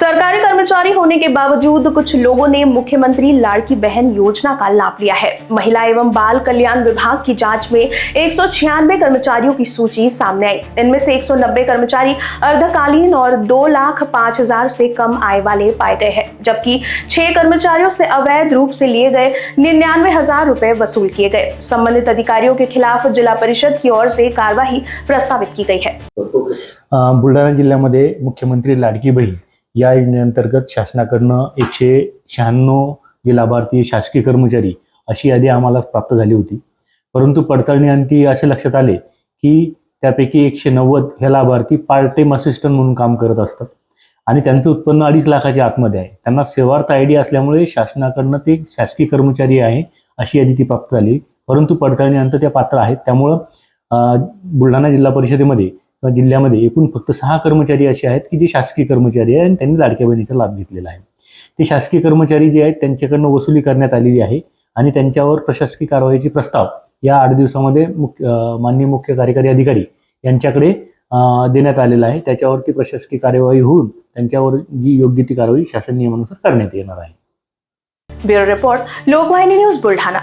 सरकारी कर्मचारी होने के बावजूद कुछ लोगों ने मुख्यमंत्री लाड़की बहन योजना का लाभ लिया है। महिला एवं बाल कल्याण विभाग की जांच में 196 कर्मचारियों की सूची सामने आई। इनमें से 190 कर्मचारी अर्धकालीन और 2,05,000 से कम आय वाले पाए गए हैं, जबकि 6 कर्मचारियों से अवैध रूप से लिए गए 99,000 रुपए वसूल किए गए। संबंधित अधिकारियों के खिलाफ जिला परिषद की ओर से कार्यवाही प्रस्तावित की गई है। बुलढाणा जिल्ह्यामध्ये मुख्यमंत्री लाडकी बहीण या योजनेअंतर्गत शासनाकडनं 196 जे लाभार्थी शासकीय कर्मचारी अशी यादी आम्हाला प्राप्त झाली होती। परंतु पडताळणीअंती असे लक्षात आले की त्यापैकी 190 हे लाभार्थी पार्ट टाइम असिस्टंट म्हणून काम करत असतात आणि त्यांचं उत्पन्न 2.5 लाखाच्या आतमध्ये आहे। त्यांना सेवार्थ आयडी असल्यामुळे शासनाकडनं ते शासकीय कर्मचारी आहे अशी यादी ती प्राप्त झाली। परंतु पडताळणीअंती त्या पात्र आहेत। त्यामुळे बुलढाणा जिल्हा परिषदेमध्ये जिल्ह्यामध्ये एकूण फक्त 6 कर्मचारी असे आहेत की जे शासकीय कर्मचारी आहेत आणि त्यांनी लाडक्या बहिणीचा लाभ घेतलेला आहे। ते शासकीय कर्मचारी जे आहेत त्यांच्याकडनं वसुली करण्यात आलेली आहे आणि त्यांच्यावर प्रशासकीय कारवाईची प्रस्ताव या 8 दिवसामध्ये माननीय मुख्य कार्यकारी अधिकारी यांच्याकडे देण्यात आलेला आहे। त्याच्यावरती प्रशासकीय कार्यवाही होऊन त्यांच्यावर जी योग्य ती कारवाई शासन नियमानुसार करण्यात येणार आहे। Bureau report, Lokvahini news Buldhana.